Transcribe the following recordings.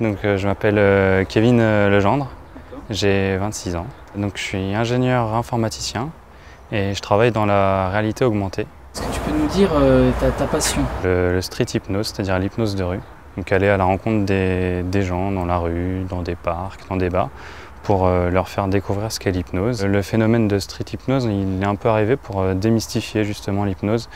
Donc, je m'appelle Kevin Legendre, j'ai 26 ans. Donc, je suis ingénieur informaticien et je travaille dans la réalité augmentée. Est-ce que tu peux nous dire ta passion? Le street hypnose, c'est-à-dire l'hypnose de rue. Donc aller à la rencontre des gens dans la rue, dans des parcs, dans des bars, pour leur faire découvrir ce qu'est l'hypnose. Le phénomène de street hypnose, il est un peu arrivé pour démystifier justement l'hypnose,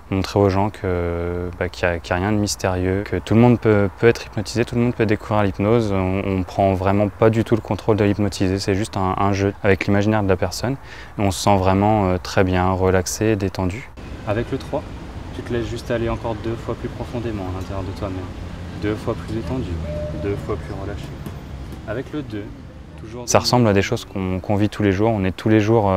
montrer aux gens qu'il n'y a rien de mystérieux, que tout le monde peut être hypnotisé, tout le monde peut découvrir l'hypnose. On ne prend vraiment pas du tout le contrôle de l'hypnotisé, c'est juste un jeu avec l'imaginaire de la personne. Et on se sent vraiment très bien, relaxé, détendu. Avec le 3, tu te laisses juste aller encore 2 fois plus profondément à l'intérieur de toi-même. 2 fois plus détendu, 2 fois plus relâché. Avec le 2, toujours... Ça ressemble à des choses qu'on vit tous les jours. On est tous les jours,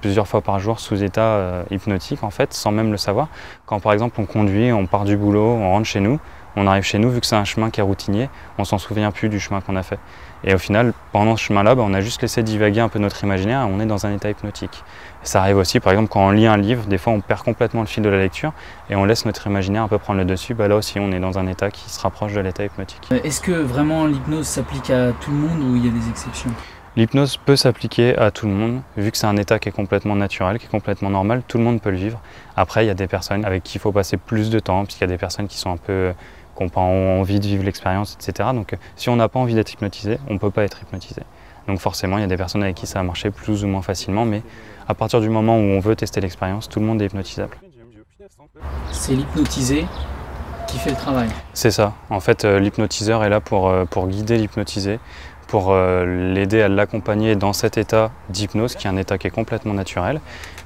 plusieurs fois par jour, sous état hypnotique en fait, sans même le savoir. Quand par exemple on conduit, on part du boulot, on rentre chez nous, on arrive chez nous, vu que c'est un chemin qui est routinier, on s'en souvient plus du chemin qu'on a fait. Et au final, pendant ce chemin-là, on a juste laissé divaguer un peu notre imaginaire et on est dans un état hypnotique. Et ça arrive aussi, par exemple, quand on lit un livre, des fois on perd complètement le fil de la lecture et on laisse notre imaginaire un peu prendre le dessus. Là aussi, on est dans un état qui se rapproche de l'état hypnotique. Est-ce que vraiment l'hypnose s'applique à tout le monde ou il y a des exceptions? L'hypnose peut s'appliquer à tout le monde, vu que c'est un état qui est complètement naturel, qui est complètement normal, tout le monde peut le vivre. Après, il y a des personnes avec qui il faut passer plus de temps, puisqu'il y a des personnes qui sont un peu... qui n'ont pas envie de vivre l'expérience, etc. Donc si on n'a pas envie d'être hypnotisé, on ne peut pas être hypnotisé. Donc forcément, il y a des personnes avec qui ça a marché plus ou moins facilement, mais à partir du moment où on veut tester l'expérience, tout le monde est hypnotisable. C'est l'hypnotisé qui fait le travail. C'est ça. En fait, l'hypnotiseur est là pour guider l'hypnotisé, pour l'aider à l'accompagner dans cet état d'hypnose, qui est un état qui est complètement naturel,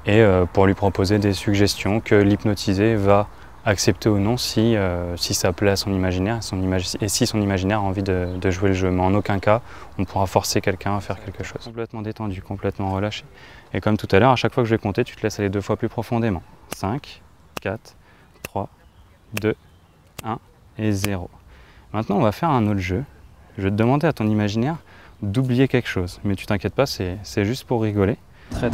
et pour lui proposer des suggestions que l'hypnotisé va accepter ou non si ça plaît à son imaginaire et si son imaginaire a envie de jouer le jeu. Mais en aucun cas, on pourra forcer quelqu'un à faire quelque chose. Complètement détendu, complètement relâché. Et comme tout à l'heure, à chaque fois que je vais compter, tu te laisses aller 2 fois plus profondément. 5, 4, 3, 2, 1 et 0. Maintenant, on va faire un autre jeu. Je vais te demander à ton imaginaire d'oublier quelque chose. Mais tu t'inquiètes pas, c'est juste pour rigoler. Très.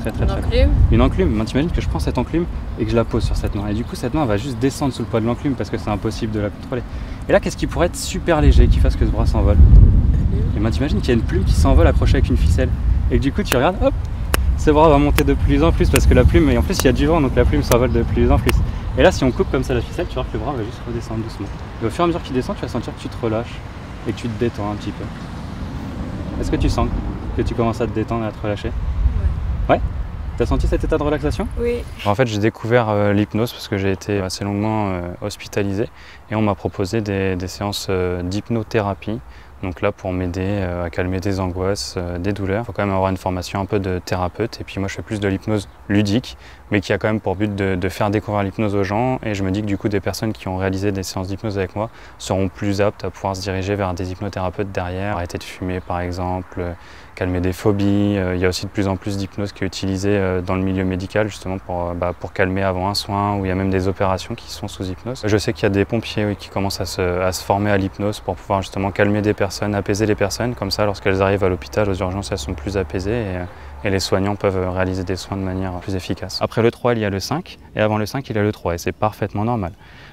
Une enclume. T'imagines que je prends cette enclume et que je la pose sur cette main. Et du coup, cette main va juste descendre sous le poids de l'enclume parce que c'est impossible de la contrôler. Et là, qu'est-ce qui pourrait être super léger, qui fasse que ce bras s'envole? Et ben, t'imagines qu'il y a une plume qui s'envole accrochée avec une ficelle. Et que du coup, tu regardes, hop, ce bras va monter de plus en plus parce que la plume, et en plus, il y a du vent, donc la plume s'envole de plus en plus. Et là, si on coupe comme ça la ficelle, tu vois que le bras va juste redescendre doucement. Et au fur et à mesure qu'il descend, tu vas sentir que tu te relâches et que tu te détends un petit peu. Est-ce que tu sens que tu commences à te détendre et à te relâcher? Ouais. T'as senti cet état de relaxation? Oui. En fait, j'ai découvert l'hypnose parce que j'ai été assez longuement hospitalisé et on m'a proposé des séances d'hypnothérapie. Donc là, pour m'aider à calmer des angoisses, des douleurs. Il faut quand même avoir une formation un peu de thérapeute. Et puis moi, je fais plus de l'hypnose ludique, mais qui a quand même pour but de faire découvrir l'hypnose aux gens. Et je me dis que du coup, des personnes qui ont réalisé des séances d'hypnose avec moi seront plus aptes à pouvoir se diriger vers des hypnothérapeutes derrière. Arrêter de fumer, par exemple, calmer des phobies. Il y a aussi de plus en plus d'hypnose qui est utilisée dans le milieu médical, justement pour calmer avant un soin, où il y a même des opérations qui sont sous hypnose. Je sais qu'il y a des pompiers qui commencent à se former à l'hypnose pour pouvoir justement calmer des personnes, apaiser les personnes. Comme ça, lorsqu'elles arrivent à l'hôpital, aux urgences, elles sont plus apaisées et les soignants peuvent réaliser des soins de manière plus efficace. Après le 3, il y a le 5, et avant le 5, il y a le 3, et c'est parfaitement normal.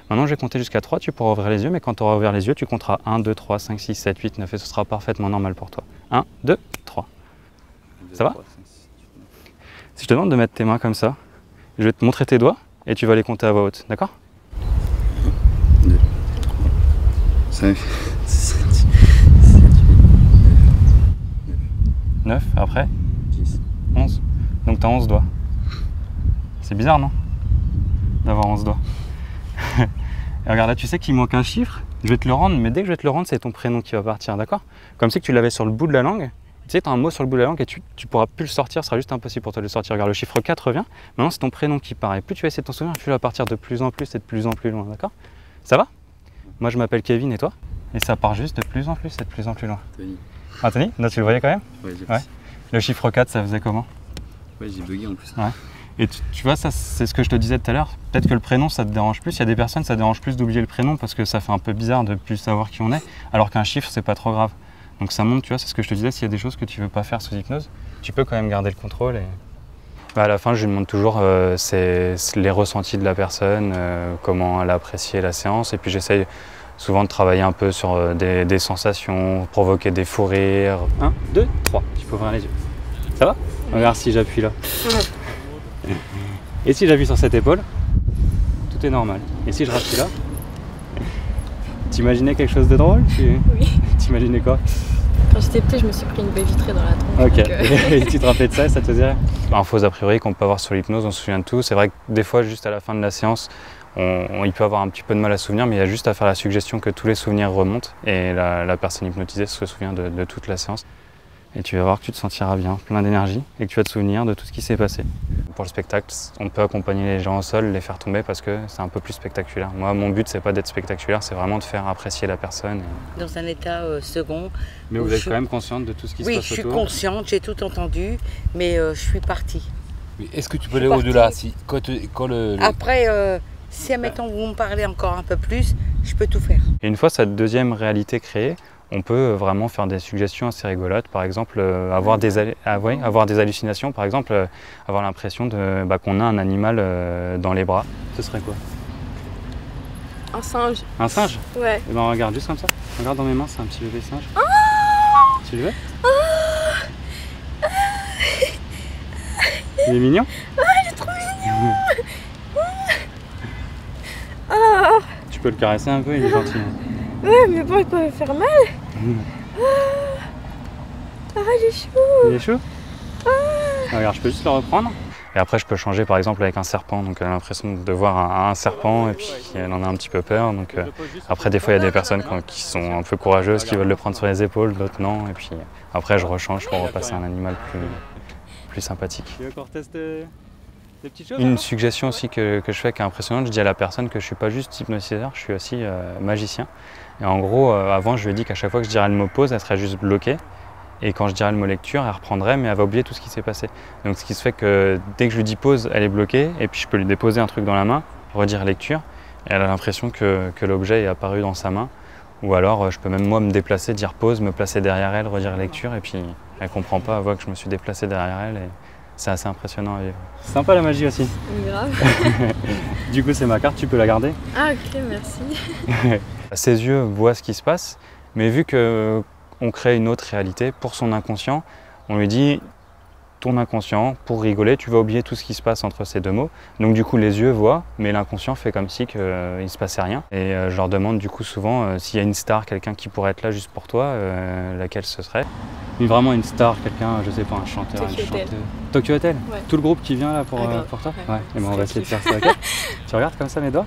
Maintenant, je vais compter jusqu'à 3, tu pourras ouvrir les yeux, mais quand tu auras ouvert les yeux, tu compteras 1, 2, 3, 5, 6, 7, 8, 9, et ce sera parfaitement normal pour toi. 1, 2, 3. Ça va? Si je te demande de mettre tes mains comme ça, je vais te montrer tes doigts, et tu vas les compter à voix haute, d'accord? 1, 2, 3, 5, 7, 9, après 10, 11. Donc tu as 11 doigts. C'est bizarre, non? D'avoir 11 doigts. Et regarde là, tu sais qu'il manque un chiffre. Je vais te le rendre, mais dès que je vais te le rendre, c'est ton prénom qui va partir, d'accord? Comme si tu l'avais sur le bout de la langue. Tu sais, tu as un mot sur le bout de la langue et tu pourras plus le sortir, ce sera juste impossible pour toi de le sortir. Regarde, le chiffre 4 revient. Maintenant, c'est ton prénom qui part. Et plus tu vas essayer de t'en souvenir, plus tu vas partir de plus en plus et de plus en plus loin, d'accord? Ça va? Moi, je m'appelle Kevin, et toi? Et ça part juste de plus en plus et de plus en plus loin. Tony. Ah, Tony? Non, tu le voyais quand même? Ouais, j'ai Ouais. Le chiffre 4, ça faisait comment? Ouais, j'ai bugué en plus. Ouais. Et tu vois, ça, c'est ce que je te disais tout à l'heure. Peut-être que le prénom, ça te dérange plus. Il y a des personnes, ça dérange plus d'oublier le prénom parce que ça fait un peu bizarre de plus savoir qui on est, alors qu'un chiffre, c'est pas trop grave. Donc ça montre, tu vois, c'est ce que je te disais, s'il y a des choses que tu veux pas faire sous hypnose, tu peux quand même garder le contrôle. Et... à la fin, je lui demande toujours c'est les ressentis de la personne, comment elle a apprécié la séance, et puis j'essaye souvent de travailler un peu sur des sensations, provoquer des fous rires. 1, 2, 3, tu peux ouvrir les yeux. Ça va? Regarde si j'appuie là. Et si j'appuie sur cette épaule, tout est normal. Et si je rappuie là, t'imaginais quelque chose de drôle? Oui. T'imaginais quoi? Quand j'étais petite, je me suis pris une baie vitrée dans la tronche. Ok. Donc, Et tu te rappelais de ça et ça te dirait? Un faux a priori qu'on peut avoir sur l'hypnose, on se souvient de tout. C'est vrai que des fois, juste à la fin de la séance, il peut avoir un petit peu de mal à se souvenir, mais il y a juste à faire la suggestion que tous les souvenirs remontent et la personne hypnotisée se souvient de toute la séance. Et tu vas voir que tu te sentiras bien, plein d'énergie, et que tu vas te souvenir de tout ce qui s'est passé. Pour le spectacle, on peut accompagner les gens au sol, les faire tomber parce que c'est un peu plus spectaculaire. Moi, mon but, c'est pas d'être spectaculaire, c'est vraiment de faire apprécier la personne. Dans un état second. Mais vous êtes quand même consciente de tout ce qui se passe autour? Oui, je suis consciente, j'ai tout entendu, mais je suis partie. Est-ce que tu peux aller au-delà Après, si admettons vous me parlez encore un peu plus, je peux tout faire. Et une fois cette deuxième réalité créée, on peut vraiment faire des suggestions assez rigolotes, par exemple avoir des hallucinations, par exemple avoir l'impression qu'on a un animal dans les bras. Ce serait quoi? un singe. Un singe? Ouais. Et ben regarde juste comme ça, regarde dans mes mains, c'est un petit bébé singe. Tu le veux? Il est mignon? Il est trop mignon. Tu peux le caresser un peu, il est gentil. Ouais, mais bon, il peut me faire mal. Il est chaud. Il est chaud? Regarde, je peux juste le reprendre. Et après, je peux changer par exemple avec un serpent. Donc, elle a l'impression de voir un serpent et puis elle en a un petit peu peur. Donc, après, des fois, il y a des personnes qui sont un peu courageuses, qui veulent le prendre sur les épaules, d'autres non. Et puis après, je rechange pour repasser un animal plus sympathique. Tu veux qu'on reteste des petites choses? Une suggestion aussi que je fais qui est impressionnante, je dis à la personne que je ne suis pas juste hypnotiseur, je suis aussi magicien. Et en gros, avant, je lui ai dit qu'à chaque fois que je dirais le mot pause, elle serait juste bloquée. Et quand je dirais le mot lecture, elle reprendrait, mais elle va oublier tout ce qui s'est passé. Donc ce qui se fait que dès que je lui dis pause, elle est bloquée, et puis je peux lui déposer un truc dans la main, redire lecture, et elle a l'impression que l'objet est apparu dans sa main. Ou alors je peux même moi me déplacer, dire pause, me placer derrière elle, redire lecture, et puis elle comprend pas, elle voit que je me suis déplacé derrière elle, et c'est assez impressionnant à vivre. C'est sympa la magie aussi. Grave. Du coup c'est ma carte, tu peux la garder. Ah ok, merci. Ses yeux voient ce qui se passe, mais vu qu'on crée une autre réalité pour son inconscient, on lui dit ton inconscient, pour rigoler, tu vas oublier tout ce qui se passe entre ces deux mots. Donc du coup les yeux voient, mais l'inconscient fait comme si il ne se passait rien. Et je leur demande du coup souvent s'il y a une star, quelqu'un qui pourrait être là juste pour toi, laquelle ce serait. Vraiment une star, quelqu'un, je sais pas, un chanteur, une chanteuse. Tokyo Hotel. Ouais. Tout le groupe qui vient là pour toi? Ouais. Et ben on va essayer de faire ça. Okay. Tu regardes comme ça mes doigts,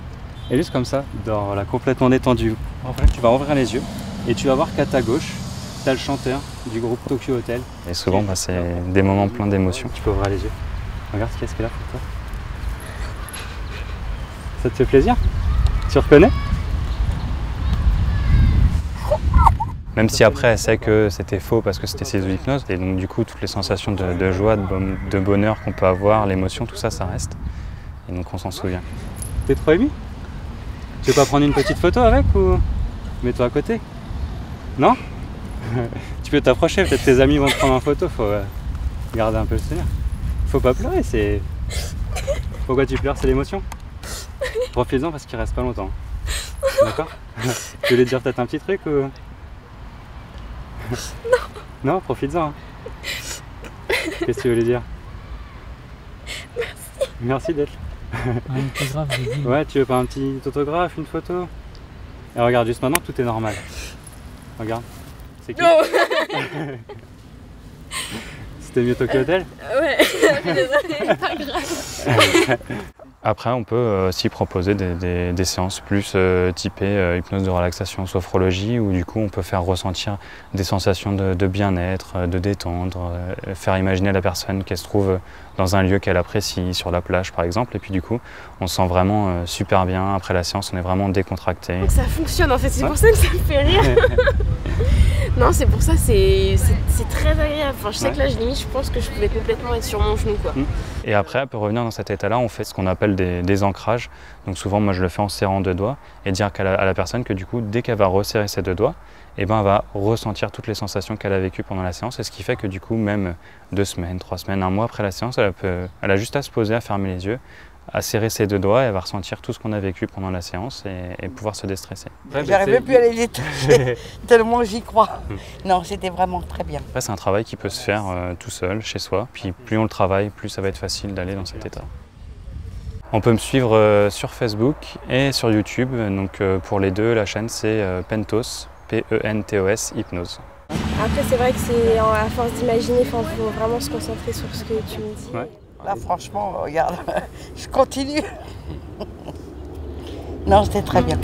et juste comme ça, voilà, complètement détendu. Après, tu vas ouvrir les yeux et tu vas voir qu'à ta gauche, tu as le chanteur du groupe Tokyo Hotel. Et souvent, c'est des moments pleins d'émotions. Tu peux ouvrir les yeux. Regarde qu'est-ce qu'il a pour toi. Ça te fait plaisir? Tu reconnais? Même si après, elle sait que c'était faux parce que c'était ses hypnoses. Et donc, du coup, toutes les sensations de joie, de bonheur qu'on peut avoir, l'émotion, tout ça, ça reste. Et donc, on s'en souvient. T'es trop ému? Tu veux pas prendre une petite photo avec ou mets-toi à côté? Non? Tu peux t'approcher, peut-être tes amis vont te prendre en photo, faut garder un peu le souvenir. Faut pas pleurer, c'est... Pourquoi tu pleures? C'est l'émotion? Profites-en parce qu'il reste pas longtemps. D'accord? Tu voulais te dire peut-être un petit truc ou... Non, profites-en. Hein. Qu'est-ce que tu voulais dire? Merci. Merci d'être là. Un autographe, j'ai dit. Ouais, tu veux pas un petit autographe, une photo? Et regarde, juste maintenant, tout est normal. Regarde. C'est qui? C'était mieux Tokyo Hotel? Ouais, désolé, pas grave. Après, on peut aussi proposer des séances plus typées hypnose de relaxation, sophrologie, où du coup on peut faire ressentir des sensations de bien-être, de détendre, faire imaginer à la personne qu'elle se trouve dans un lieu qu'elle apprécie, sur la plage par exemple, et puis du coup on se sent vraiment super bien. Après la séance, on est vraiment décontracté. Donc ça fonctionne en fait, c'est pour ça que ça me fait rire. Non, c'est pour ça, c'est très agréable. Enfin, je sais que là, limite, je pense que je pouvais complètement être sur mon genou, quoi. Et après, pour revenir dans cet état-là, on fait ce qu'on appelle des ancrages. Donc souvent, moi, je le fais en serrant deux doigts et dire à la personne que du coup, dès qu'elle va resserrer ses deux doigts, eh ben, elle va ressentir toutes les sensations qu'elle a vécues pendant la séance. Et ce qui fait que du coup, même 2 semaines, 3 semaines, 1 mois après la séance, elle a juste à se poser, à fermer les yeux, à serrer ses deux doigts, elle va ressentir tout ce qu'on a vécu pendant la séance et pouvoir se déstresser. J'arrivais plus à les toucher, tellement j'y crois. Non, c'était vraiment très bien. Après, c'est un travail qui peut se faire tout seul, chez soi. Puis plus on le travaille, plus ça va être facile d'aller dans cet état. On peut me suivre sur Facebook et sur YouTube. Donc pour les deux, la chaîne c'est Pentos, P-E-N-T-O-S, Hypnose. Après, c'est vrai que c'est à force d'imaginer, il faut vraiment se concentrer sur ce que tu me dis. Ouais. Là, franchement, regarde, je continue. Non, c'était très bien.